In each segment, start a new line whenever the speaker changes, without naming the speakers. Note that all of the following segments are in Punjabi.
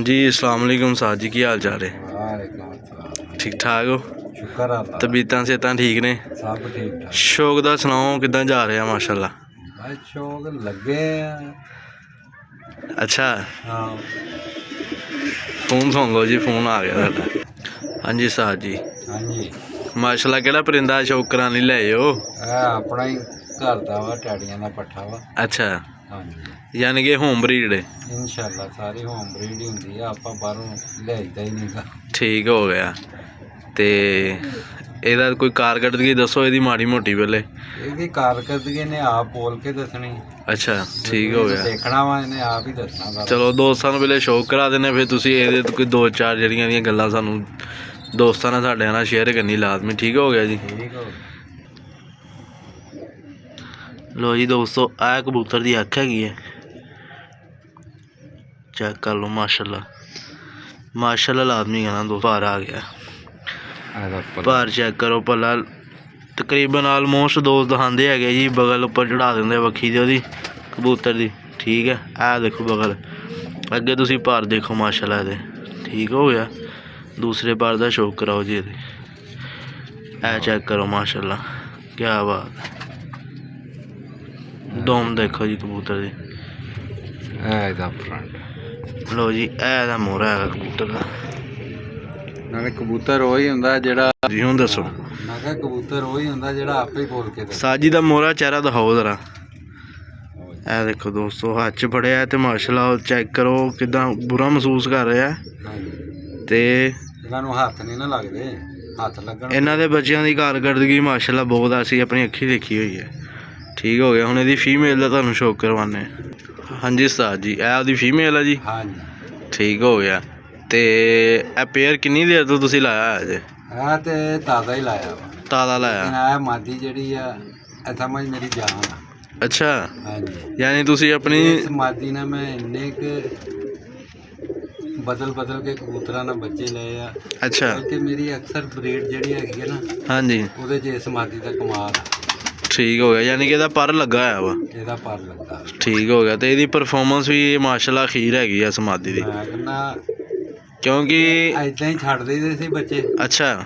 जी अस्सलाम वालेकुम साहब जी, की हाल चाल है? ठीक ठाक हो?
शुक्र अल्लाह
तबीयतां सेहतां ठीक ने?
सब ठीक ठाक।
शौक दा सुनाओ किदां जा रहा माशाल्लाह?
बस शौक लगे
अच्छा
हाँ।
फोन सुन लो जी, फोन आ गया साडा। हाँ जी साहब जी,
हाँ जी
माशाल्लाह केड़ा परिंदा शौक कराने ले आए हो?
अपना ही घर दा वा, टैडियां दा पट्ठा वा।
अच्छा,
हाँ जी
यानी कि होम ब्रीड है?
इंशाल्लाह सारी होम ब्रीड ही हुंदी है, आपां बाहरों लिआईदा ही नहींगा।
ठीक हो गया। ते ਇਹਦਾ ਕੋਈ ਕਾਰਗਰਦਗੀ ਦੱਸੋ ਇਹਦੀ ਮਾੜੀ ਮੋਟੀ ਪਹਿਲੇ।
ਇਹਦੀ ਕਾਰਕਰਦਗੀ ਨੇ ਆਪ ਬੋਲ ਕੇ ਦੱਸਣੀ।
ਅੱਛਾ ਠੀਕ ਹੋ ਗਿਆ।
ਦੇਖਣਾ ਵਾ ਇਹਨੇ ਆਪ ਹੀ ਦੱਸਣਾ ਸਾਰਾ।
ਚਲੋ ਦੋਸਤਾਂ ਨੂੰ ਪਹਿਲੇ ਸ਼ੌਕ ਕਰਾ ਦਿੰਦੇ, ਫਿਰ ਤੁਸੀਂ ਇਹਦੇ ਤੋਂ ਕੋਈ ਦੋ ਚਾਰ ਜਿਹੜੀਆਂ ਦੀਆਂ ਗੱਲਾਂ ਸਾਨੂੰ ਦੋਸਤਾਂ ਨਾਲ ਸਾਡੇ ਨਾਲ ਸ਼ੇਅਰ ਕਰਨੀ ਲਾਜ਼ਮੀ। ਠੀਕ ਹੋ ਗਿਆ ਜੀ।
ਠੀਕ ਹੋ
ਲੋ ਜੀ ਦੋਸਤੋ, ਆਹ ਕਬੂਤਰ ਦੀ ਅੱਖ ਹੈਗੀ ਹੈ, ਚੈੱਕ ਕਰ ਲਓ। ਮਾਸ਼ਾਅੱਲਾ ਮਾਸ਼ਾਅੱਲਾ ਲਾਜ਼ਮੀ ਕਹਿਣਾ ਦੋ। ਭਾਰ ਆ ਗਿਆ, ਭਾਰ ਚੈੱਕ ਕਰੋ ਭਲਾ। ਤਕਰੀਬਨ ਆਲਮੋਸਟ ਦੋਸਤ ਦਿਖਾਉਂਦੇ ਹੈਗੇ ਜੀ, ਬਗਲ ਉੱਪਰ ਚੜਾ ਦਿੰਦੇ ਵੱਖੀ ਦੇ ਉਹਦੀ ਕਬੂਤਰ ਦੀ। ਠੀਕ ਹੈ, ਆਹ ਦੇਖੋ ਬਗਲ, ਅੱਗੇ ਤੁਸੀਂ ਭਾਰ ਦੇਖੋ ਮਾਸ਼ਾਅੱਲਾ ਇਹਦੇ। ਠੀਕ ਹੋ ਗਿਆ। ਦੂਸਰੇ ਭਾਰ ਦਾ ਸ਼ੌਕ ਕਰਾਓ ਜੀ ਇਹਦੇ, ਇਹ ਚੈੱਕ ਕਰੋ ਮਾਸ਼ਾਅੱਲਾ, ਕਿਆ ਬਾਤ। ਦਮ ਦੇਖੋ ਜੀ ਕਬੂਤਰ ਦੀ।
ਇਹਦਾ ਫਰੰਟ
ਲੋ ਜੀ, ਇਹ ਦਾ ਮੋਹਰਾ ਹੈਗਾ ਕਬੂਤਰ ਦਾ।
ਨਾਲੇ ਕਬੂਤਰ ਉਹੀ ਹੁੰਦਾ ਜਿਹੜਾ
ਜੀ, ਹੁਣ ਦੱਸੋ।
ਮੈਂ ਕਿਹਾ ਕਬੂਤਰ ਉਹੀ ਹੁੰਦਾ ਜਿਹੜਾ ਆਪੇ ਹੀ ਬੋਲ ਕੇ ਦੱਸੇ।
ਸਾਜੀ ਦਾ ਮੋਹਰਾ ਚਿਹਰਾ ਦਿਖਾਓ ਜ਼ਰਾ। ਇਹ ਦੇਖੋ ਦੋਸਤੋ, ਹੱਥ 'ਚ ਫੜਿਆ ਤੇ ਮਾਸ਼ਾਅੱਲਾ ਚੈੱਕ ਕਰੋ ਕਿਦਾਂ ਬੁਰਾ ਮਹਿਸੂਸ ਕਰ ਰਿਹਾ। ਤੇ
ਇਹਨਾਂ ਨੂੰ ਹੱਥ ਨਹੀਂ ਨਾ ਲੱਗਦੇ, ਹੱਥ ਲੱਗਣ।
ਇਹਨਾਂ ਦੇ ਬੱਚਿਆਂ ਦੀ ਕਾਰਗਰਦਗੀ ਮਾਸ਼ਾਅੱਲਾ ਬਹੁਤ, ਅਸੀਂ ਆਪਣੀ ਅੱਖੀ ਦੇਖੀ ਹੋਈ ਹੈ। ਠੀਕ ਹੋ ਗਿਆ। ਹੁਣ ਇਹਦੀ ਫੀਮੇਲ ਦਾ ਤੁਹਾਨੂੰ ਸ਼ੌਕ ਕਰਵਾਉਂਦੇ। ਹਾਂਜੀ ਉਸਤਾਦ ਜੀ, ਇਹ ਉਹਦੀ ਫੀਮੇਲ ਹੈ ਜੀ?
ਹਾਂਜੀ
ਠੀਕ ਹੋ ਗਿਆ। ਤੇ ਇਹ ਪੇਅਰ ਕਿੰਨੀ ਦੇਰ ਤੋਂ ਤੁਸੀਂ ਲਾਇਆ ਹੈ ਜੇ?
ਇਹ ਤੇ ਤਾਜ਼ਾ ਹੀ ਲਾਇਆ ਵਾ।
ਤਾਜ਼ਾ ਲਾਇਆ?
ਇਹ ਮਾਦੀ ਜਿਹੜੀ ਆ, ਇਹ ਸਮਝ ਮੇਰੀ ਜਾਨ ਆ।
ਅੱਛਾ,
ਹਾਂਜੀ।
ਯਾਨੀ ਤੁਸੀਂ ਆਪਣੀ
ਇਸ ਮਾਦੀ ਨਾਲ ਮੈਂ ਇੰਨੇ ਕੁ ਬਦਲ ਕੇ ਕਬੂਤਰਾਂ ਨਾਲ ਬੱਚੇ ਲਏ ਆ।
ਅੱਛਾ,
ਕਿ ਮੇਰੀ ਅਕਸਰ ਬਰੀਡ ਜਿਹੜੀ ਹੈਗੀ ਹੈ ਨਾ,
ਹਾਂਜੀ,
ਉਹਦੇ 'ਚ ਇਸ ਮਾਦੀ ਦਾ ਕਮਾਲ ਆ।
ਠੀਕ ਹੋ ਗਿਆ। ਯਾਨੀ ਕਿ ਇਹਦਾ ਪਰ ਲੱਗਾ ਹੋਇਆ ਵਾ?
ਇਹਦਾ ਪਰ ਲੱਗਾ।
ਠੀਕ ਹੋ ਗਿਆ। ਤੇ ਇਹਦੀ ਪਰਫਾਰਮੈਂਸ ਵੀ ਮਾਸ਼ਾਅੱਲਾ ਅਖੀਰ ਹੈਗੀ ਆ ਸਮਾਦੀ ਦੀ,
ਮੈਂ ਕਹਿੰਦਾ
ਕਿਉਂਕਿ
ਏਦਾਂ ਹੀ ਛੱਡ ਦਈਦੇ ਸੀ ਬੱਚੇ।
ਅੱਛਾ,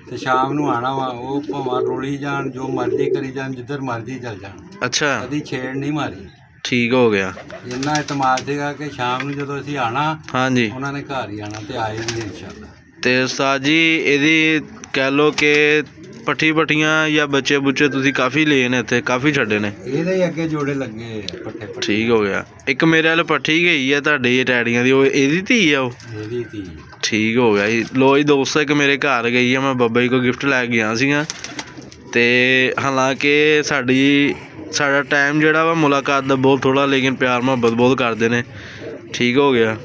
ਤੇ ਸ਼ਾਮ ਨੂੰ ਆਣਾ ਵਾ, ਉਹ ਭਾਵੇਂ ਰੋਲੀ ਜਾਣ, ਜੋ ਮਰਜ਼ੀ ਕਰੀ ਜਾਣ, ਜਿੱਧਰ ਮਰਜ਼ੀ ਚੱਲ ਜਾਣ,
ਅੱਛਾ,
ਕਦੀ ਛੇੜ ਨਹੀਂ ਮਾਰੀ।
ਠੀਕ ਹੋ ਗਿਆ।
ਇੰਨਾ ਇਤਮਾਦ ਸੀਗਾ ਕਿ ਸ਼ਾਮ ਨੂੰ ਜਦੋਂ ਅਸੀਂ ਆਣਾ,
ਹਾਂਜੀ,
ਉਹਨਾਂ ਨੇ ਘਰ ਹੀ ਆਣਾ ਤੇ ਆਏ ਵੀ ਇਨਸ਼ਾਅੱਲਾ।
ਤੇ ਉਸਤਾਦ ਜੀ ਇਹਦੀ ਕਹਿ ਲਓ ਕਿ ਪੱਠੀਆਂ ਜਾਂ ਬੱਚੇ ਬੁੱਚੇ ਤੁਸੀਂ ਕਾਫੀ ਲਏ ਨੇ ਇੱਥੇ, ਕਾਫੀ ਛੱਡੇ ਨੇ?
ਇਹਦੇ ਹੀ ਅੱਗੇ ਜੋੜੇ ਲੱਗੇ ਪੱਠੇ।
ਠੀਕ ਹੋ ਗਿਆ। ਇੱਕ ਮੇਰੇ ਵੱਲ ਪੱਠੀ ਗਈ ਆ ਤੁਹਾਡੀ ਟੈਡੀਆਂ ਦੀ, ਉਹ ਇਹਦੀ ਧੀ ਆ? ਉਹ
ਇਹਦੀ ਧੀ।
ਠੀਕ ਹੋ ਗਿਆ ਜੀ। ਲੋ ਜੀ ਦੋਸਤੋ, ਇੱਕ ਮੇਰੇ ਘਰ ਗਈ ਆ, ਮੈਂ ਬਾਬਾ ਜੀ ਕੋਲ ਗਿਫਟ ਲੈ ਕੇ ਗਿਆ ਸੀਗਾ। ਤੇ ਹਾਲਾਂਕਿ ਸਾਡਾ ਟਾਈਮ ਜਿਹੜਾ ਵਾ ਮੁਲਾਕਾਤ ਦਾ ਬਹੁਤ ਥੋੜ੍ਹਾ, ਲੇਕਿਨ ਪਿਆਰ ਮੁਹੱਬਤ ਬਹੁਤ ਕਰਦੇ ਨੇ। ਠੀਕ ਹੋ ਗਿਆ।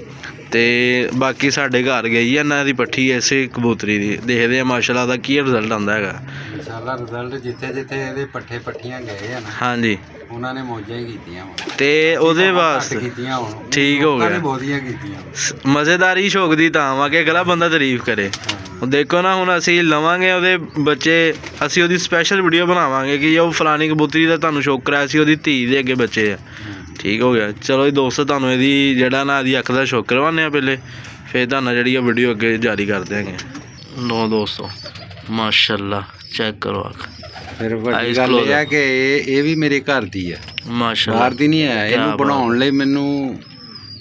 ਤੇ ਬਾਕੀ ਸਾਡੇ ਘਰ ਗਈ ਆ ਇਹਨਾਂ ਦੀ ਪੱਠੀ ਐਸੇ ਕਬੂਤਰੀ ਦੀ, ਦੇਖਦੇ ਆ ਮਾਸ਼ਾਅੱਲਾ ਦਾ ਕੀ ਰਿਜ਼ਲਟ ਆਉਂਦਾ ਹੈਗਾ।
ਇਨਸ਼ਾਅੱਲਾ ਰਿਜ਼ਲਟ ਜਿੱਥੇ ਇਹਦੇ ਪੱਠੀਆਂ ਗਏ ਆ ਨਾ,
ਹਾਂਜੀ,
ਉਹਨਾਂ ਨੇ ਮੌਜਾਂ ਹੀ ਕੀਤੀਆਂ ਵਾ।
ਤੇ ਉਹਦੇ ਵਾਸਤੇ
ਕੀਤੀਆਂ ਹੁਣ।
ਠੀਕ ਹੋ ਗਿਆ।
ਬਹੁਤੀਆਂ ਕੀਤੀਆਂ।
ਮਜ਼ੇਦਾਰੀ ਸ਼ੌਕ ਦੀ ਤਾਂ ਵਾ ਕਿ ਅਗਲਾ ਬੰਦਾ ਤਾਰੀਫ ਕਰੇ। ਦੇਖੋ ਨਾ, ਹੁਣ ਅਸੀਂ ਲਵਾਂਗੇ ਉਹਦੇ ਬੱਚੇ, ਅਸੀਂ ਉਹਦੀ ਸਪੈਸ਼ਲ ਵੀਡੀਓ ਬਣਾਵਾਂਗੇ ਕਿ ਉਹ ਫਲਾਣੀ ਕਬੂਤਰੀ ਦਾ ਤੁਹਾਨੂੰ ਸ਼ੌਕ ਕਰਾਇਆ ਸੀ, ਉਹਦੀ ਧੀ ਦੇ ਅੱਗੇ ਬੱਚੇ ਆ। ਠੀਕ ਹੋ ਗਿਆ। ਚਲੋ ਜੀ ਦੋਸਤੋ, ਤੁਹਾਨੂੰ ਇਹਦੀ ਜਿਹੜਾ ਨਾ ਇਹਦੀ ਅੱਖ ਦਾ ਸ਼ੌਕ ਕਰਵਾਉਂਦੇ ਆ ਪਹਿਲੇ, ਫਿਰ ਤੁਹਾਨੂੰ ਜਿਹੜੀ ਆ ਵੀਡੀਓ ਅੱਗੇ ਜਾਰੀ ਕਰ ਦਿਆਂਗੇ। ਲੋ ਦੋਸਤੋ, ਮਾਸ਼ਾਅੱਲਾ ਚੈੱਕ ਕਰੋ ਅੱਖ।
ਫਿਰ ਵੱਡੀ ਗੱਲ ਇਹ ਆ ਕਿ ਇਹ ਵੀ ਮੇਰੇ ਘਰ ਦੀ ਆ,
ਮਾਸ਼ਾਅੱਲਾ,
ਬਾਹਰ ਦੀ ਨਹੀਂ ਹੈ। ਇਹਨੂੰ ਬਣਾਉਣ ਲਈ ਮੈਨੂੰ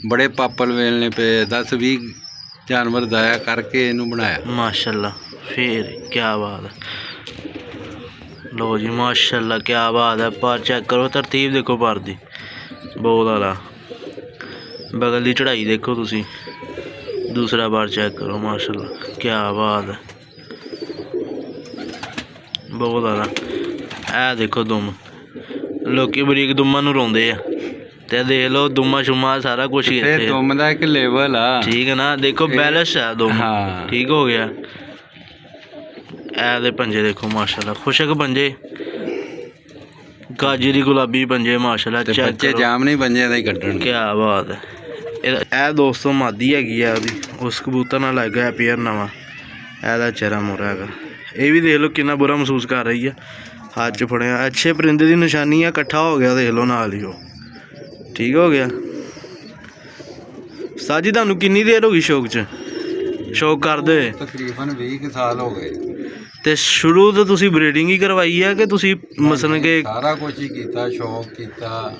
ਬੜੇ ਪਾਪਲ ਵੇਲਣੇ ਪਏ, 10-20 ਜਾਨਵਰ ਦਾਇਆ ਕਰਕੇ ਇਹਨੂੰ ਬਣਾਇਆ।
ਮਾਸ਼ਾਅੱਲਾ, ਫਿਰ ਕੀ ਬਾਤ ਹੈ। ਲੋ ਜੀ ਮਾਸ਼ਾਅੱਲਾ, ਕੀ ਬਾਤ ਹੈ। ਪਰ ਚੈੱਕ ਕਰੋ, ਤਰਤੀਬ ਦੇਖੋ ਪਰ ਦੀ, ਬਹੁਤ ਆਲਾ। ਬਗਲ ਦੀ ਚੜਾਈ ਦੇਖੋ ਤੁਸੀਂ, ਦੂਸਰਾ ਬਾਰ ਚੈੱਕ ਕਰੋ ਮਾਸ਼ਾਅੱਲਾ, ਕੀ ਬਾਤ ਹੈ, ਬਹੁਤ ਆਲਾ। ਇਹ ਦੇਖੋ ਦੁਮ, ਲੋਕੀ ਬਰੀਕ ਦੁਮਾਂ ਨੂੰ ਰੋਂਦੇ ਆ, ਤੇ ਦੇਖ ਲਓ ਦੁਮਾ ਸ਼ੁਮਾ ਸਾਰਾ ਕੁਛ ਹੀ ਇੱਥੇ।
ਦੁਮ ਦਾ ਇੱਕ ਲੈਵਲ ਆ, ਠੀਕ
ਹੈ ਨਾ। ਦੇਖੋ ਬੈਲੈਂਸ ਹੈ ਦੁਮ। ਠੀਕ ਹੋ ਗਿਆ। ਇਹ ਦੇ ਪੰਜੇ ਦੇਖੋ ਮਾਸ਼ਾਅੱਲਾ, ਖੁਸ਼ਕ ਪੰਜੇ, ਗਾਜਰੀ ਗੁਲਾਬੀ ਪੰਜੇ ਮਾਸ਼ਾਅੱਲਾ।
ਬੱਚੇ ਜਾਮ ਨਹੀਂ ਪੰਜੇ ਦਾ ਹੀ ਕੱਢਣ।
ਕੀ ਬਾਤ ਹੈ। ਇਹ ਦੋਸਤੋ ਮਾਦੀ ਹੈਗੀ ਆ ਉਹਦੀ, ਉਸ ਕਬੂਤਰ ਨਾਲ ਲੱਗ ਗਿਆ ਪੇਅਰ ਨਵਾਂ। ਇਹਦਾ ਚਿਹਰਾ ਮੋਹਰਾ ਹੈਗਾ। ਇਹ ਵੀ ਦੇਖ ਲਓ ਕਿੰਨਾ ਬੁਰਾ ਮਹਿਸੂਸ ਕਰ ਰਹੀ ਆ, ਹੱਥ 'ਚ ਫੜਿਆ। ਅੱਛੇ ਪਰਿੰਦੇ ਦੀ ਨਿਸ਼ਾਨੀ ਆ, ਇਕੱਠਾ ਹੋ ਗਿਆ ਦੇਖ ਲਓ ਨਾਲ ਹੀ ਉਹ। ਠੀਕ ਹੋ ਗਿਆ। ਉਸਤਾਦ ਜੀ ਤੁਹਾਨੂੰ ਕਿੰਨੀ ਦੇਰ ਹੋ ਗਈ ਸ਼ੌਕ 'ਚ ਸ਼ੌਕ ਕਰਦੇ ਹੋਏ?
ਤਕਰੀਬਨ 20 ਕੁ ਸਾਲ ਹੋ ਗਏ।
ਤੇ ਸ਼ੁਰੂ ਤੋਂ ਤੁਸੀਂ ਬਰੀਡਿੰਗ ਹੀ ਕਰਵਾਈ ਆ ਕਿ ਤੁਸੀਂ ਮਸਲਨ ਕਿ
ਸਾਰਾ ਕੁਝ ਹੀ ਕੀਤਾ, ਸ਼ੌਕ ਕੀਤਾ।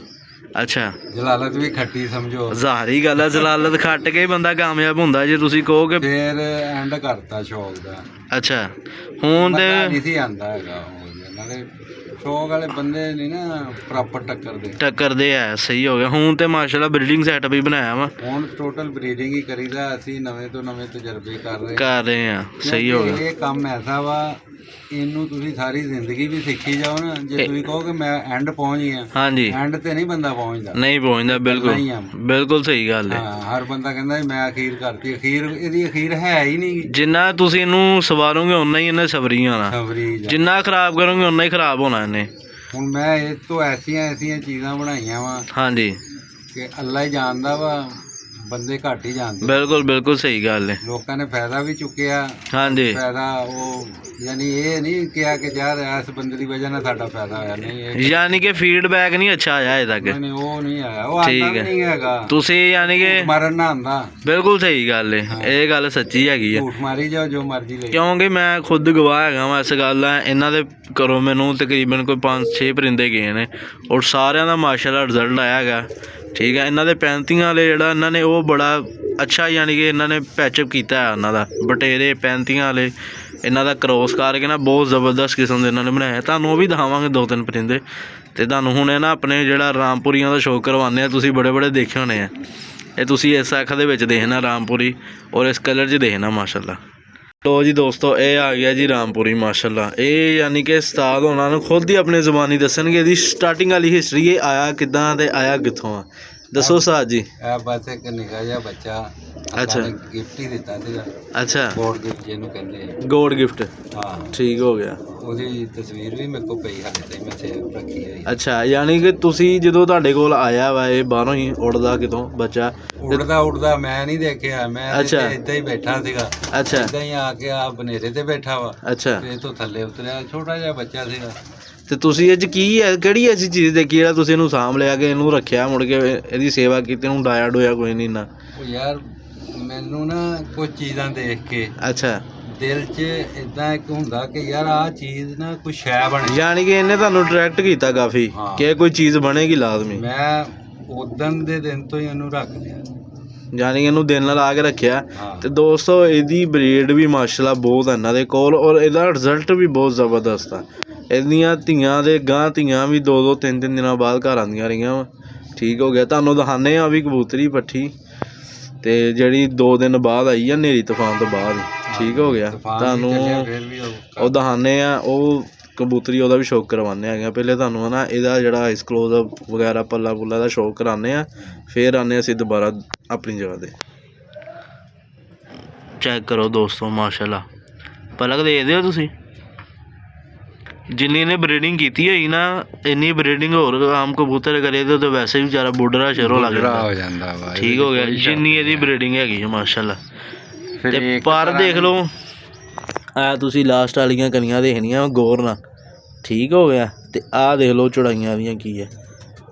ਅੱਛਾ,
ਜਲਾਲਤ ਵੀ ਖੱਟੀ ਸਮਝੋ।
ਜ਼ਾਹਰੀ ਗੱਲ ਹੈ, ਜਲਾਲਤ ਖੱਟ ਕੇ ਬੰਦਾ ਕਾਮਯਾਬ ਹੁੰਦਾ ਜੇ ਤੁਸੀਂ ਕਹੋ ਕਿ
ਫੇਰ ਐਂਡ ਕਰਤਾ ਸ਼ੌਕ ਦਾ।
ਅੱਛਾ ਹੁਣ ਤੇ
ਮਜ਼ਾ ਨਹੀਂ ਸੀ ਆਂਦਾ ਹੈਗਾ ਨਾਲੇ ਸ਼ੌਕ ਵਾਲੇ ਬੰਦੇ ਨਹੀਂ ਨਾ ਪ੍ਰੋਪਰ ਟੱਕਰਦੇ।
ਟੱਕਰਦੇ ਆ, ਸਹੀ ਹੋ ਗਿਆ। ਹੁਣ ਤੇ ਮਾਸ਼ਾਅੱਲਾ ਬਰੀਡਿੰਗ ਸੈਟਅਪ ਹੀ ਬਣਾਇਆ ਵਾ,
ਹੁਣ ਟੋਟਲ ਬਰੀਡਿੰਗ ਹੀ ਕਰੀਦਾ। ਅਸੀਂ ਨਵੇਂ ਤੋਂ ਨਵੇਂ ਤਜਰਬੇ ਕਰ ਰਹੇ
ਆ। ਸਹੀ ਹੋ ਗਿਆ।
ਇਹ ਕੰਮ ਐਸਾ ਵਾ, ਇਹਨੂੰ ਤੁਸੀਂ ਸਾਰੀ ਜ਼ਿੰਦਗੀ ਵੀ ਸਿੱਖੀ ਜਾਓ ਨਾ। ਜੇ ਤੁਸੀਂ ਕਹੋ ਕਿ ਮੈਂ ਐਂਡ ਪਹੁੰਚ ਗਿਆ,
ਹਾਂਜੀ,
ਐਂਡ ਤੇ ਨਹੀਂ ਬੰਦਾ ਪਹੁੰਚਦਾ,
ਨਹੀਂ ਪਹੁੰਚਦਾ। ਬਿਲਕੁਲ ਬਿਲਕੁਲ ਸਹੀ ਗੱਲ ਹੈ।
ਹਾਂ, ਹਰ ਬੰਦਾ ਕਹਿੰਦਾ ਮੈਂ ਅਖੀਰ ਕਰਤੀ, ਅਖੀਰ ਇਹਦੀ ਅਖੀਰ ਹੈ ਹੀ ਨਹੀਂ।
ਜਿੰਨਾ ਤੁਸੀਂ ਇਹਨੂੰ ਸਵਾਰੋਗੇ ਓਨਾ ਹੀ ਇਹਨੇ ਸਬਰੀ ਹੋਣਾ,
ਸਬਰੀ
ਜਿੰਨਾ ਖਰਾਬ ਕਰੋਗੇ ਓਨਾ ਹੀ ਖਰਾਬ ਹੋਣਾ ਇਹਨੇ।
ਹੁਣ ਮੈਂ ਇਹ ਤੋਂ ਐਸੀਆਂ ਚੀਜ਼ਾਂ ਬਣਾਈਆਂ ਵਾ
ਹਾਂਜੀ
ਕਿ ਅੱਲਾ ਹੀ ਜਾਣਦਾ ਵਾ, ਬੰਦੇ ਘੱਟ ਹੀ ਜਾਣਦੇ।
ਬਿਲਕੁਲ ਬਿਲਕੁਲ ਸਹੀ ਗੱਲ ਹੈ।
ਲੋਕਾਂ ਨੇ ਫਾਇਦਾ ਵੀ ਚੁੱਕਿਆ।
ਹਾਂਜੀ,
ਫਾਇਦਾ ਉਹ ਯਾਨੀ ਇਹ ਨਹੀਂ ਕਿਹਾ ਕਿ ਯਾਰ ਇਸ ਬੰਦੇ ਦੀ ਵਜ੍ਹਾ ਨਾਲ ਸਾਡਾ ਫਾਇਦਾ ਹੋਇਆ, ਨਹੀਂ। ਇਹ
ਯਾਨੀ ਕਿ ਫੀਡਬੈਕ ਨਹੀਂ ਅੱਛਾ ਆਇਆ ਅਜੇ ਤੱਕ।
ਨਹੀਂ, ਉਹ ਨਹੀਂ ਆਇਆ, ਉਹ ਆਂਦਾ ਵੀ ਨਹੀਂ ਹੈਗਾ।
ਤੁਸੀਂ ਯਾਨੀ ਕਿ
ਮਰਨ ਨਾ ਆਂਦਾ।
ਬਿਲਕੁਲ ਸਹੀ ਗੱਲ ਹੈ, ਇਹ ਗੱਲ ਸੱਚੀ ਹੈਗੀ ਆ।
ਝੂਠ ਮਾਰੀ ਜਾਓ ਜੋ ਮਰਜ਼ੀ ਲੈ।
ਕਿਉਂਕਿ ਮੈਂ ਖੁਦ ਗਵਾਹ ਹੈਗਾ ਵਾਂ ਇਸ ਗੱਲ ਦਾ। ਇਹਨਾਂ ਦੇ ਘਰੋਂ ਮੈਨੂੰ ਤਕਰੀਬਨ ਕੋਈ 5-6 ਪਰਿੰਦੇ ਗਏ ਨੇ ਔਰ ਸਾਰਿਆਂ ਦਾ ਮਾਸ਼ਾਅੱਲਾ ਰਿਜ਼ਲਟ ਆਇਆ ਹੈਗਾ। ਠੀਕ ਹੈ, ਇਹਨਾਂ ਦੇ 35 ਵਾਲੇ ਜਿਹੜਾ ਇਹਨਾਂ ਨੇ ਉਹ ਬੜਾ ਅੱਛਾ ਯਾਨੀ ਕਿ ਇਹਨਾਂ ਨੇ ਪੈਚਅਪ ਕੀਤਾ ਹੈ ਉਹਨਾਂ ਦਾ। ਬਟੇਰੇ 35 ਵਾਲੇ ਇਹਨਾਂ ਦਾ ਕਰੋਸ ਕਰਕੇ ਨਾ ਬਹੁਤ ਜ਼ਬਰਦਸਤ ਕਿਸਮ ਦੇ ਇਹਨਾਂ ਨੇ ਬਣਾਇਆ। ਤੁਹਾਨੂੰ ਉਹ ਵੀ ਦਿਖਾਵਾਂਗੇ 2-3 ਪਰਿੰਦੇ। ਅਤੇ ਤੁਹਾਨੂੰ ਹੁਣ ਇਹ ਨਾ ਆਪਣੇ ਜਿਹੜਾ ਰਾਮਪੁਰੀਆਂ ਦਾ ਸ਼ੌਕ ਕਰਵਾਉਂਦੇ ਆ, ਤੁਸੀਂ ਬੜੇ ਬੜੇ ਦੇਖੇ ਹੋਣੇ ਆ। ਇਹ ਤੁਸੀਂ ਇਸ ਅੱਖ ਦੇ ਵਿੱਚ ਦੇਖਣਾ ਰਾਮਪੁਰੀ ਔਰ ਇਸ ਕਲਰ 'ਚ ਦੇਖਣਾ ਮਾਸ਼ਾਅੱਲਾ। ਲੋ ਜੀ ਦੋਸਤੋ, ਇਹ ਆ ਗਿਆ ਜੀ ਰਾਮਪੁਰੀ ਮਾਸ਼ਾਅੱਲਾ। ਇਹ ਯਾਨੀ ਕਿ ਉਸਤਾਦ ਉਹਨਾਂ ਨੂੰ ਖੁਦ ਹੀ ਆਪਣੀ ਜ਼ੁਬਾਨੀ ਦੱਸਣਗੇ ਇਹਦੀ ਸਟਾਰਟਿੰਗ ਵਾਲੀ ਹਿਸਟਰੀ, ਇਹ ਆਇਆ ਕਿੱਦਾਂ ਤੇ ਆਇਆ ਕਿੱਥੋਂ ਆ। ਦੱਸੋ ਉਸਤਾਦ ਜੀ।
ਇਹ ਬਸ ਇੱਕ ਨਿੱਕਾ ਜਿਹਾ ਬੱਚਾ
ਅੱਛਾ,
ਗਿਫਟ ਹੀ ਦਿੱਤਾ ਸੀਗਾ।
ਅੱਛਾ,
ਗੋਡ ਗਿਫਟ ਜਿਹਨੂੰ ਕਹਿੰਦੇ ਆ।
ਗੋਡ ਗਿਫਟ,
ਹਾਂ,
ਠੀਕ ਹੋ ਗਿਆ।
ਉਹਦੀ ਤਸਵੀਰ ਵੀ ਮੇਰੇ ਕੋਲ ਪਈ ਹਾਲੇ ਤਾਈਂ, ਮੈਂ ਸੇਵ ਰੱਖੀ ਹੋਈ।
ਅੱਛਾ, ਯਾਨੀ ਕਿ ਤੁਸੀਂ ਜਦੋਂ ਤੁਹਾਡੇ ਕੋਲ ਆਇਆ ਵਾ ਇਹ ਬਾਹਰੋਂ ਹੀ ਉੱਡਦਾ ਕਿਤੋਂ ਬੱਚਾ?
ਉੱਡਦਾ ਮੈਂ ਨਹੀਂ ਦੇਖਿਆ, ਮੈਂ
ਅੱਛਾ,
ਇੱਦਾਂ ਹੀ ਬੈਠਾ ਸੀਗਾ।
ਅੱਛਾ,
ਇੱਦਾਂ ਹੀ ਆ ਕੇ ਆ ਬਨੇਰੇ ਤੇ ਬੈਠਾ ਵਾ।
ਅੱਛਾ,
ਤੇ ਤੋਂ ਥੱਲੇ ਉਤਰਿਆ, ਛੋਟਾ ਜਿਹਾ ਬੱਚਾ ਸੀਗਾ।
ਤੇ ਤੁਸੀਂ ਇਹ 'ਚ ਕੀ ਹੈ, ਕਿਹੜੀ ਐਸੀ ਚੀਜ਼ ਦੇਖੀ ਜਿਹੜਾ ਤੁਸੀਂ ਇਹਨੂੰ ਸਾਂਭ ਲਿਆ ਕਿ ਇਹਨੂੰ ਰੱਖਿਆ, ਮੁੜ ਕੇ ਇਹਦੀ ਸੇਵਾ ਕੀਤੀ, ਇਹਨੂੰ ਡਾਇਆ ਡੋਇਆ ਕੋਈ ਨਹੀਂ ਨਾ?
ਉਹ ਯਾਰ ਮੈਨੂੰ ਨਾ ਕੁਝ ਚੀਜ਼ਾਂ ਦੇਖ ਕੇ
ਅੱਛਾ,
ਦਿਲ 'ਚ ਇਦਾਂ ਇੱਕ ਹੁੰਦਾ ਕਿ ਯਾਰ ਆਹ ਚੀਜ਼ ਨਾ ਕੋਈ ਸ਼ੈ ਬਣੇ।
ਯਾਨੀ ਕਿ ਇਹਨੇ ਤੁਹਾਨੂੰ ਅਟਰੈਕਟ ਕੀਤਾ ਕਾਫੀ ਕਿ ਇਹ ਕੋਈ ਚੀਜ਼ ਬਣੇਗੀ ਲਾਜ਼ਮੀ।
ਮੈਂ ਉਦਣ ਦੇ ਦਿਨ ਤੋਂ ਹੀ ਇਹਨੂੰ ਰੱਖ ਲਿਆ,
ਯਾਨੀ ਕਿ ਇਹਨੂੰ ਦਿਲ ਨਾਲ ਲਾ ਕੇ ਰੱਖਿਆ।
ਹਾਂ।
ਤੇ ਦੋਸਤੋ ਇਹਦੀ ਬਰੀਡ ਵੀ ਮਾਸ਼ਾਅੱਲਾ ਬਹੁਤ ਹੈ ਇਹਨਾਂ ਦੇ ਕੋਲ ਔਰ ਇਹਦਾ ਰਿਜ਼ਲਟ ਵੀ ਬਹੁਤ ਜ਼ਬਰਦਸਤ ਆ। ਇਹਦੀਆਂ ਧੀਆਂ ਦੇ ਗਾਂ ਧੀਆਂ ਵੀ 2-2 3-3 ਦਿਨਾਂ ਬਾਅਦ ਘਰ ਆਉਂਦੀਆਂ ਰਹੀਆਂ ਵਾ। ਠੀਕ ਹੋ ਗਿਆ, ਤੁਹਾਨੂੰ ਦਿਖਾਉਂਦੇ ਆ ਵੀ ਕਬੂਤਰੀ ਪੱਠੀ ਤੇ ਜਿਹੜੀ 2 ਦਿਨ ਬਾਅਦ ਆਈ ਆ ਹਨੇਰੀ ਤੂਫਾਨ ਤੋਂ ਬਾਅਦ। ਠੀਕ ਹੋ ਗਿਆ, ਤੁਹਾਨੂੰ ਉਹ ਦਿਖਾਉਂਦੇ ਆ। ਉਹ ਕਬੂਤਰੀ ਉਹਦਾ ਵੀ ਸ਼ੌਕ ਕਰਵਾਉਂਦੇ ਹੈਗੇ। ਪਹਿਲੇ ਤੁਹਾਨੂੰ ਹੈ ਨਾ ਇਹਦਾ ਜਿਹੜਾ ਆਈਸ ਕਲੋਜ਼ ਵਗੈਰਾ ਪੱਲਾ ਪੁੱਲਾ ਦਾ ਸ਼ੌਕ ਕਰਾਉਂਦੇ ਆ, ਫਿਰ ਆਉਂਦੇ ਅਸੀਂ ਦੁਬਾਰਾ ਆਪਣੀ ਜਗ੍ਹਾ 'ਤੇ। ਚੈੱਕ ਕਰੋ ਦੋਸਤੋ ਮਾਸ਼ਾਅੱਲਾ, ਪਲਕ ਦੇਖਦੇ ਹੋ ਤੁਸੀਂ? ਜਿੰਨੀ ਇਹਨੇ ਬਰੀਡਿੰਗ ਕੀਤੀ ਹੋਈ ਨਾ, ਇੰਨੀ ਬਰੀਡਿੰਗ ਹੋਰ ਆਮ ਕਬੂਤਰ ਕਰੇ ਤਾਂ ਵੈਸੇ ਵੀ ਵਿਚਾਰਾ ਬੁੱਢੜਾ ਸ਼ੇਰੋਂ ਲੱਗ
ਜਾਂਦਾ ਵਾ।
ਠੀਕ ਹੋ ਗਿਆ, ਜਿੰਨੀ ਇਹਦੀ ਬਰੀਡਿੰਗ ਹੈਗੀ ਹੈ ਮਾਸ਼ਾਅੱਲਾ। ਤੇ ਪਰ ਦੇਖ ਲਓ ਆ ਤੁਸੀਂ ਲਾਸਟ ਵਾਲੀਆਂ ਕਲੀਆਂ ਦੇਖਣੀਆਂ ਗੌਰ ਨਾਲ। ਠੀਕ ਹੋ ਗਿਆ, ਤੇ ਆਹ ਦੇਖ ਲਓ ਚੌੜਾਈਆਂ ਦੀਆਂ ਕੀ ਹੈ।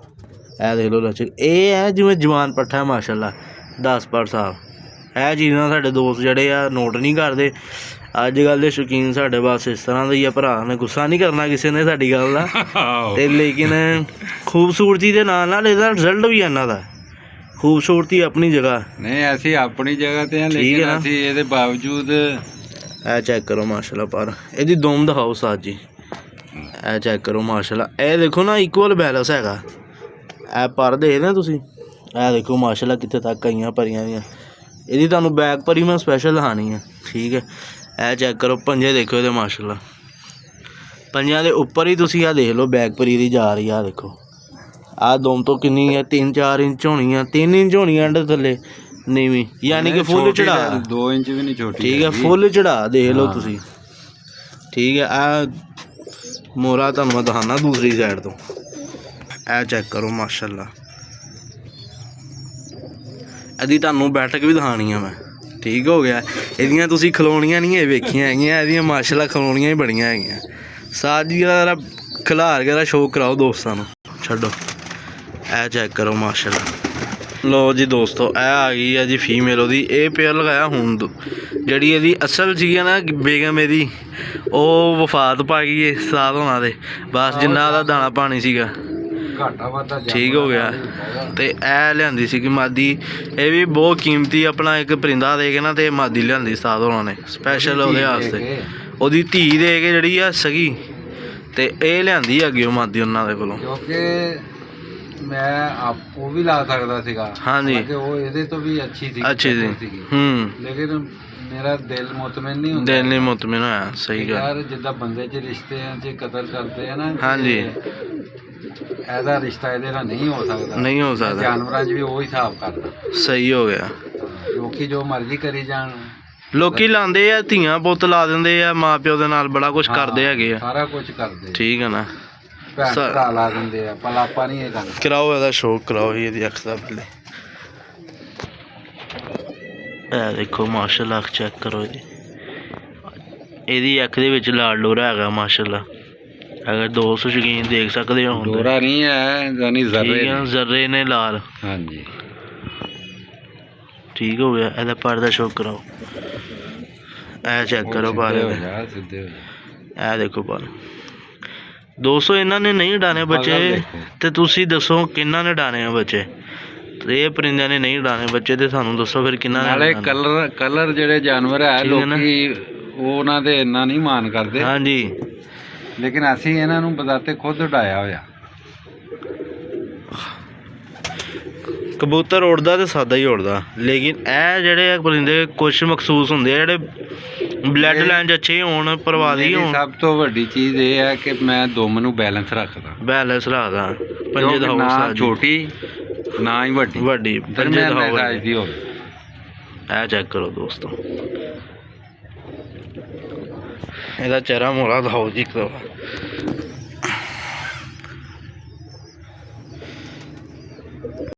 ਇਹ ਦੇਖ ਲਓ ਲਚਕ, ਇਹ ਹੈ ਜਿਵੇਂ ਜਵਾਨ ਪੱਠਾ ਮਾਸ਼ਾਅੱਲਾ 10 ਪਰ ਸਾਲ। ਇਹ ਚੀਜ਼ਾਂ ਸਾਡੇ ਦੋਸਤ ਜਿਹੜੇ ਆ ਨੋਟ ਨਹੀਂ ਕਰਦੇ। ਅੱਜ ਕੱਲ੍ਹ ਦੇ ਸ਼ੌਕੀਨ ਸਾਡੇ ਬਸ ਇਸ ਤਰ੍ਹਾਂ ਦਾ ਹੀ ਆ। ਭਰਾ ਨੇ ਗੁੱਸਾ ਨਹੀਂ ਕਰਨਾ ਕਿਸੇ ਨੇ ਸਾਡੀ ਗੱਲ ਦਾ। ਤੇ ਲੇਕਿਨ ਖੂਬਸੂਰਤੀ ਦੇ ਨਾਲ ਨਾਲ ਇਹਦਾ ਰਿਜ਼ਲਟ ਵੀ ਇਹਨਾਂ ਦਾ। ਖੂਬਸੂਰਤੀ ਆਪਣੀ ਜਗ੍ਹਾ
ਨਹੀਂ, ਅਸੀਂ ਆਪਣੀ ਜਗ੍ਹਾ ਤੇ ਆ, ਲੇਕਿਨ ਅਸੀਂ ਇਹਦੇ ਬਾਵਜੂਦ
ਇਹ ਚੈੱਕ ਕਰੋ ਮਾਸ਼ਾਅੱਲਾ। ਪਰ ਇਹਦੀ ਦਮ ਦਿਖਾਓ ਸਾਜ ਜੀ, ਇਹ ਚੈੱਕ ਕਰੋ ਮਾਸ਼ਾਅੱਲਾ। ਇਹ ਦੇਖੋ ਨਾ ਇਕੁਅਲ ਬੈਲੈਂਸ ਹੈਗਾ। ਇਹ ਪਰ ਦੇਖਦੇ ਤੁਸੀਂ, ਇਹ ਦੇਖੋ ਮਾਸ਼ਾਅੱਲਾ ਕਿੱਥੇ ਤੱਕ ਆਈਆਂ ਪਰੀਆਂ ਦੀਆਂ। ਇਹਦੀ ਤੁਹਾਨੂੰ ਬੈਕ ਪਰੀ ਮੈਂ ਸਪੈਸ਼ਲ ਦਿਖਾਉਣੀ ਹੈ। ਠੀਕ ਹੈ, ਇਹ ਚੈੱਕ ਕਰੋ ਪੰਜੇ ਦੇਖੋ ਇਹਦੇ ਮਾਸ਼ਾਅੱਲਾ। ਪੰਜਾਂ ਦੇ ਉੱਪਰ ਹੀ ਤੁਸੀਂ ਆਹ ਦੇਖ ਲਓ ਬੈਕ ਪਰੀ ਦੀ ਜਾ ਰਹੀ ਆ। ਦੇਖੋ ਆਹ ਦਮ ਤੋਂ ਕਿੰਨੀ ਹੈ, 3-4 ਇੰਚ ਹੋਣੀ ਆ, 3 ਇੰਚ ਹੋਣੀ ਆ ਅੰਡੇ ਥੱਲੇ ਨੀਵੀਂ, ਯਾਨੀ ਕਿ ਫੁੱਲ ਚੜਾ
2 ਇੰਚ ਵੀ ਨਹੀਂ ਛੋਟੀ।
ਠੀਕ ਹੈ, ਫੁੱਲ ਚੜਾ ਦੇਖ ਲਓ ਤੁਸੀਂ। ਠੀਕ ਹੈ, ਆਹ ਮੋਹਰਾ ਤੁਹਾਨੂੰ ਮੈਂ ਦਿਖਾਉਣਾ ਦੂਸਰੀ ਸਾਈਡ ਤੋਂ। ਇਹ ਚੈੱਕ ਕਰੋ ਮਾਸ਼ਾਅੱਲਾ। ਇਹਦੀ ਤੁਹਾਨੂੰ ਬੈਠਕ ਵੀ ਦਿਖਾਉਣੀ ਆ ਮੈਂ। ਠੀਕ ਹੋ ਗਿਆ, ਇਹਦੀਆਂ ਤੁਸੀਂ ਖਲੋਣੀਆਂ ਨਹੀਂ ਇਹ ਵੇਖੀਆਂ ਹੈਗੀਆਂ, ਇਹਦੀਆਂ ਮਾਸ਼ਾਅੱਲਾ ਖਲੋਣੀਆਂ ਹੀ ਬੜੀਆਂ ਹੈਗੀਆਂ। ਸਾਜੀ ਦਾ ਖਿਲਾਰ ਕੇ ਦਾ ਸ਼ੌਕ ਕਰਾਓ ਦੋਸਤਾਂ ਨੂੰ, ਛੱਡੋ। ਇਹ ਚੈੱਕ ਕਰੋ ਮਾਸ਼ਾਅੱਲਾ। ਲੋ ਜੀ ਦੋਸਤੋ, ਇਹ ਆ ਗਈ ਆ ਜੀ ਫੀਮੇਲ ਉਹਦੀ। ਇਹ ਪੇਅਰ ਲਗਾਇਆ ਹੁਣ ਜਿਹੜੀ ਇਹਦੀ ਅਸਲ ਸੀਗੀ ਨਾ ਬੇਗਮ, ਇਹਦੀ ਉਹ ਵਫਾਤ ਪਾ ਗਈ ਏ ਸਾਲ ਹੋਣਾ ਦੇ। ਬਸ ਜਿੰਨਾ ਉਹਦਾ ਦਾਣਾ ਪਾਣੀ ਸੀਗਾ
ਘਾਟਾ ਵਾਧਾ
ਠੀਕ ਹੋ ਗਿਆ। ਤੇ ਇਹ ਲਿਆਂਦੀ ਸੀਗੀ ਮਾਦੀ। ਇਹ ਵੀ ਬਹੁਤ ਕੀਮਤੀ ਆਪਣਾ ਇੱਕ ਪਰਿੰਦਾ ਦੇ ਕੇ ਨਾ ਤੇ ਮਾਦੀ ਲਿਆਂਦੀ ਸਾਧ ਹੋਣਾ ਨੇ ਸਪੈਸ਼ਲ ਉਹਦੇ ਵਾਸਤੇ। ਉਹਦੀ ਧੀ ਦੇ ਕੇ ਜਿਹੜੀ ਆ ਸਗੀ, ਤੇ ਇਹ ਲਿਆਂਦੀ ਹੈਗੀ ਉਹ ਮਾਦੀ ਉਹਨਾਂ ਦੇ ਕੋਲੋਂ।
ਕਿਉਂਕਿ ਮੈਂ ਉਹ ਵੀ ਲਾ ਸਕਦਾ ਸੀਗਾ
ਹਾਂਜੀ,
ਕਿ ਉਹ ਇਹਦੇ ਤੋਂ ਵੀ ਅੱਛੀ ਸੀ ਲੇਕਿਨ ਮੇਰਾ ਦਿਲ ਮੁਤਮਿਨ ਨਹੀਂ ਹੁੰਦਾ।
ਦਿਲ ਨਹੀਂ ਮੁਤਮਿਨ ਹੋਇਆ। ਸਹੀ ਗੱਲ
ਯਾਰ, ਜਿੱਦਾਂ ਬੰਦੇ 'ਚ ਰਿਸ਼ਤਿਆਂ 'ਚ ਕਦਰ ਕਰਦੇ ਆ ਨਾ।
ਹਾਂਜੀ,
ਇਹਦਾ ਰਿਸ਼ਤਾ ਇਹਦੇ ਨਾਲ ਨਹੀਂ ਹੋ ਸਕਦਾ।
ਨਹੀਂ ਹੋ ਸਕਦਾ।
ਜਾਨਵਰਾਂ 'ਚ ਵੀ ਉਹ ਹਿਸਾਬ ਕਰਦਾ।
ਸਹੀ ਹੋ ਗਿਆ।
ਲੋਕੀ ਜੋ ਮਰਜ਼ੀ ਕਰੀ ਜਾਣ।
ਲੋਕੀ ਲਾਉਂਦੇ ਆ, ਧੀਆਂ ਪੁੱਤ ਲਾ ਦਿੰਦੇ ਆ, ਮਾਂ ਪਿਓ ਦੇ ਨਾਲ ਬੜਾ ਕੁਝ ਕਰਦੇ ਹੈਗੇ ਆ।
ਸਾਰਾ ਕੁਝ ਕਰਦੇ।
ਠੀਕ ਹੈ ਨਾ।
ਭੈਣ ਭਰਾ ਲਾ ਦਿੰਦੇ ਆ, ਪਰ ਆਪਾਂ ਨਹੀਂ ਇਹ ਗੱਲ।
ਕਰਾਓ ਇਹਦਾ ਸ਼ੌਕ, ਕਰਾਓ ਇਹਦੀ ਅੱਖ ਦਾ ਪਹਿਲੇ। ਇਹ ਦੇਖੋ ਮਾਸ਼ਾਅੱਲਾ, ਅੱਖ ਚੈੱਕ ਕਰੋ ਇਹਦੀ। ਇਹਦੀ ਅੱਖ ਦੇ ਵਿੱਚ ਲਾਲ ਡੋਰਾ ਹੈਗਾ ਮਾਸ਼ਾਅੱਲਾ। ਅਗਰ ਦੋਸਤ ਸ਼ੌਕੀਨ ਦੇਖ ਸਕਦੇ ਹੋ।
ਡੋਰਾ ਨਹੀਂ ਹੈ, ਯਾਨੀ
ਜ਼ਰਰੇ ਨੇ ਲਾਲ।
ਹਾਂਜੀ,
ਠੀਕ ਹੋ ਗਿਆ। ਇਹਦਾ ਪਰ ਦਾ ਸ਼ੌਕ ਕਰਾਓ। ਇਹ ਚੈੱਕ ਕਰੋ ਪਰ। ਇਹ ਦੇਖੋ ਪਰ ਦੋਸਤੋ, ਇਹਨਾਂ ਨੇ ਨਹੀਂ ਡਾਣੇ ਬੱਚੇ, ਤੇ ਤੁਸੀਂ ਦੱਸੋ ਕਿਹਨਾਂ ਨੇ ਡਾਣੇ ਆ ਬੱਚੇ? ਤੇ ਇਹ ਪਰਿੰਦਿਆਂ ਨੇ ਨਹੀਂ ਡਾਣੇ ਬੱਚੇ, ਤੇ ਸਾਨੂੰ ਦੱਸੋ ਫਿਰ ਕਿਹਨਾਂ ਨੇ।
ਨਾਲੇ ਕਲਰ ਜਿਹੜੇ ਜਾਨਵਰ ਹੈ ਲੋਕੀ ਉਹਨਾਂ ਦੇ ਇੰਨਾ ਨਹੀਂ ਮਾਨ ਕਰਦੇ।
ਹਾਂਜੀ,
ਲੇਕਿਨ ਅਸੀਂ ਇਹਨਾਂ ਨੂੰ ਬਜ਼ਾਤੇ ਖੁਦ ਉਡਾਇਆ ਹੋਇਆ।
ਕਬੂਤਰ ਉੜਦਾ ਤੇ ਸਾਦਾ ਹੀ ਉੜਦਾ, ਲੇਕਿਨ ਇਹ ਜਿਹੜੇ ਪਰਿੰਦੇ ਕੁਛ ਮਖਸੂਸ ਹੁੰਦੇ ਆ ਜਿਹੜੇ ਬਲੱਡ ਲਾਈਨ 'ਚ ਅੱਛੇ ਹੋਣ, ਪਰਵਾਦੀ ਹੋਣ।
ਸਭ ਤੋਂ ਵੱਡੀ ਚੀਜ਼ ਇਹ ਹੈ ਕਿ ਮੈਂ ਦੁਮ ਨੂੰ ਬੈਲੈਂਸ ਰੱਖਦਾ।
ਬੈਲੈਂਸ ਰੱਖਦਾ। ਪੰਜੇ ਦਾ
ਨਾ ਛੋਟੀ ਨਾ ਹੀ ਵੱਡੀ
ਪੰਜੇ ਦਾ
ਹੋਵੇ।
ਇਹ ਚੈੱਕ ਕਰੋ ਦੋਸਤੋ, ਇਹਦਾ ਚਿਹਰਾ ਮੋਹਰਾ ਦਿਖਾਓ ਜੀ।